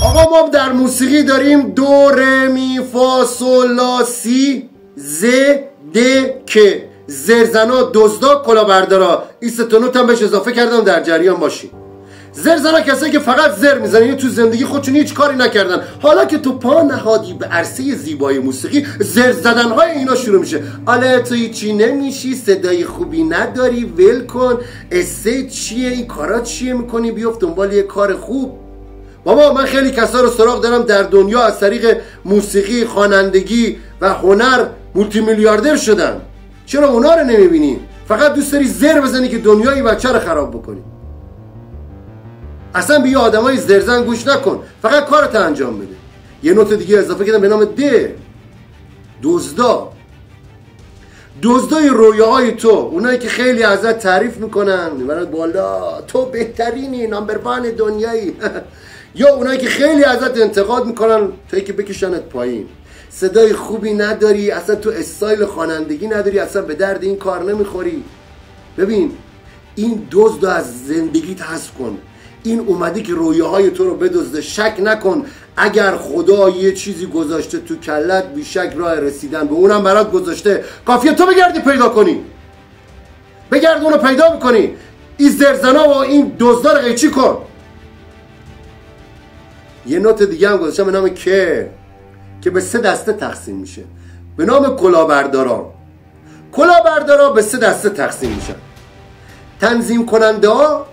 آقا ما در موسیقی داریم دو ر می فا سول لا سی ز د که، زرزنا، دزدا، کلاهبردارا. این سه تا نوت هم بهش اضافه کردم در جریان باشین. زرزنا کسایی که فقط زر میزنن، یعنی تو زندگی خودشون هیچ کاری نکردن، حالا که تو پا نهادی به عرصه زیبای موسیقی، زر زدن های اینا شروع میشه. آله تو هیچی نمیشی، صدای خوبی نداری، ول کن، اسه چیه، این کارا چیه میکنی، بیفت دنبال یه کار خوب. بابا من خیلی کسا رو سراغ دارم در دنیا از طریق موسیقی، خوانندگی و هنر مولتی میلیاردر شدن. چرا اونا رو نمیبینی؟ فقط دوست داری زر بزنی که دنیای بچه رو خراب بکنی. اصلا به یه آدمای زرزن گوش نکن، فقط کارت انجام بده. یه نوت دیگه اضافه کردم به نام د. دزدا. دزدای رویاهای تو، اونایی که خیلی ازت تعریف میکنن، میبرند بالا، تو بهترینی، نمبر وان دنیایی. یا اونایی که خیلی ازت انتقاد میکنن، تویی که بکشنت پایین. صدای خوبی نداری، اصلا تو استایل خوانندگی نداری، اصلا به درد این کار نمیخوری. ببین این دزد رو از زندگیت حذف کن. این اومدی که رویاهای تو رو بدزده. شک نکن اگر خدا یه چیزی گذاشته تو کلت، بیشک راه رسیدن به اونم برات گذاشته، کافیه تو بگردی پیدا کنی، بگرد اونو پیدا بکنی. این زرزنا و این دزدا رو قیچی کن. یه نوت دیگه هم گذاشتم به نام که به 3 دسته تقسیم میشه، به نام کلاهبردارا. کلاهبردارا به 3 دسته تقسیم میشن: تنظیم کننده ها،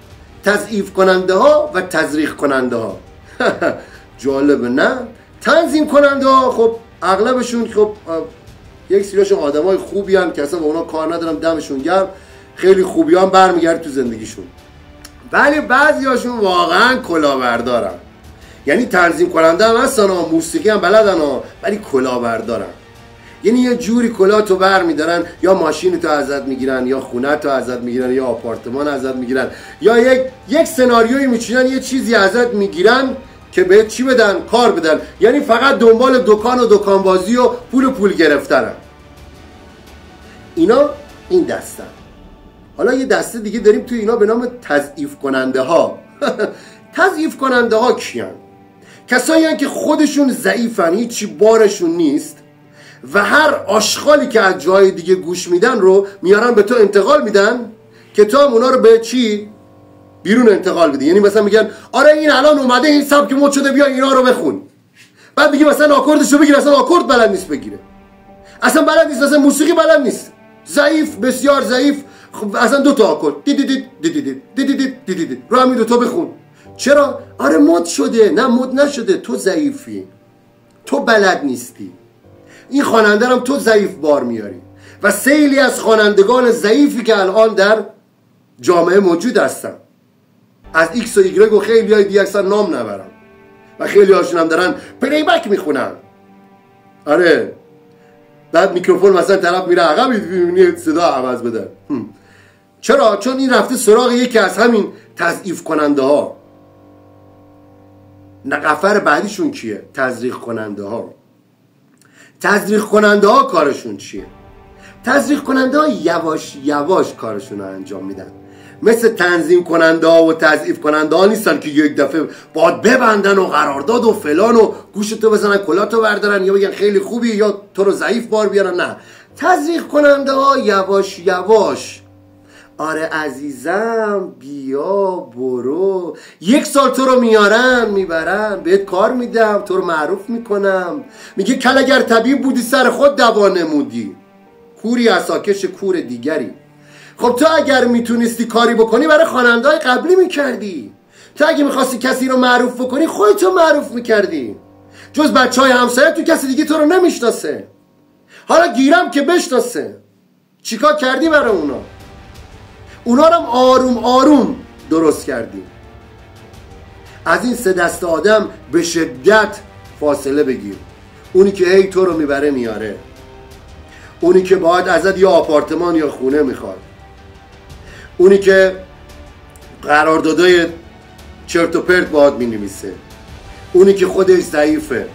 تضعیف کننده ها و تزریق کننده ها. جالبه نه؟ تنظیم کننده ها خب اغلبشون خب یک سریاشون آدمای خوبی هستن که اصلا با اونا کار ندارم، دمشون گرم، خیلی خوبی هم برمیگرد تو زندگیشون. ولی بعضی هاشون واقعا کلاهبردارن. یعنی تنظیم کننده هم هستن و موسیقی هم بلدن ولی کلاهبردارن. یعنی یه جوری کلاه تو بر میدارن، یا ماشین تو ازت میگیرن، یا خونه تو ازت میگیرن، یا آپارتمان ازت میگیرن، یا یک سناریویی میچینن، یه چیزی ازت میگیرن که بهت چی بدن؟ کار بدن. یعنی فقط دنبال دکان و دکانبازی و پول گرفتنن. اینا این دستن. حالا یه دسته دیگه داریم تو اینا به نام تضعیف کننده ها. تضعیف کننده ها کیان؟ کسایی هستن که خودشون ضعیفن، هیچی بارشون نیست و هر آشغالی که از جای دیگه گوش میدن رو میارن به تو انتقال میدن که تو هم اونا رو به چی؟ بیرون انتقال بدی. یعنی مثلا میگن آره این الان اومده این سبک مد شده، بیا اینا رو بخون. بعد میگه مثلا آکوردشو بگیر، اصلا آکورد بلد نیست بگیره، اصلا بلد نیست، اصلا موسیقی بلد نیست، ضعیف، بسیار ضعیف. خب اصلا 2 تا آکورد رو همین 2 تا بخون. چرا؟ آره مد شده. نه مد نشده، تو ضعیفی، تو بلد نیستی. این خواننده هم تو ضعیف بار میاری و سیلی از خوانندگان ضعیفی که الان در جامعه موجود هستن، از ایکس و ایگرگ و خیلی های دیگه اصلا نام نبرم و خیلی هاشون هم دارن پلی بک میخونن. آره بعد میکروفون مثلا طرف میره عقب، میبینی صدا عوض بده. چرا؟ چون این رفته سراغ یکی از همین تضعیف کننده ها. نقفر بعدیشون کیه؟ تزریق کننده ها. تزریق کننده ها کارشون چیه؟ تزریق کننده ها یواش یواش کارشون رو انجام میدن. مثل تنظیم کننده ها و تضعیف کننده ها نیستن که یک دفعه باید ببندن و قرارداد و فلان و گوشتو بزنن، کلاتو بردارن، یا بگن خیلی خوبی یا تو رو ضعیف بار بیارن. نه، تزریق کننده ها یواش یواش، آره عزیزم بیا برو، 1 سال تو رو میارن میبرن، بهت کار میدم، تو رو معروف میکنم. میگه کل اگر طبیب بودی سر خود دوا نمودی، کوری اساکش کور دیگری. خب تو اگر میتونستی کاری بکنی برای خواننده‌های قبلی میکردی. تو اگه میخواستی کسی رو معروف بکنی خودتو معروف میکردی. جز بچهای همسایه تو کسی دیگه تو رو نمیشناسه. حالا گیرم که بشناسه. چیکار کردی برای اونا؟ اونا رو آروم آروم درست کردی. از این 3 دسته آدم به شدت فاصله بگیر. اونی که هی تو رو میبره میاره، اونی که باید ازت یا آپارتمان یا خونه میخواد، اونی که قراردادای چرت و پرت باید مینویسه، اونی که خودش ضعیفه.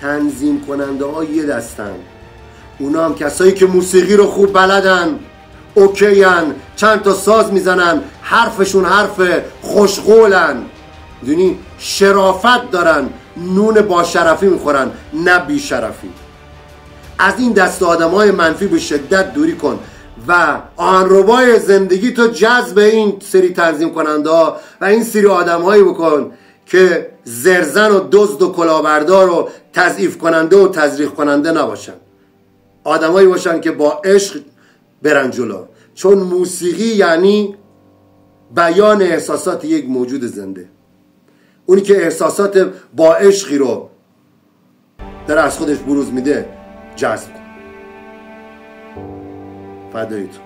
تنظیم کننده ها یه دستن، اونا هم کسایی که موسیقی رو خوب بلدن، اوکیان، چند تا ساز میزنن، حرفشون حرف خوشقولن، دونی شرافت دارن، نون با شرفی میخورن نه بی شرفی. از این دست آدمای منفی به شدت دوری کن و آهنربای زندگی تو جذب این سری تنظیم کننده ها و این سری آدمهایی بکن که زرزن و دزد و کلاهبردار و تضعیف کننده و تزریق کننده نباشن. آدمایی باشن که با عشق برن جلو، چون موسیقی یعنی بیان احساسات یک موجود زنده. اونی که احساسات با عشقی رو در از خودش بروز میده جذب کن. فدای تو.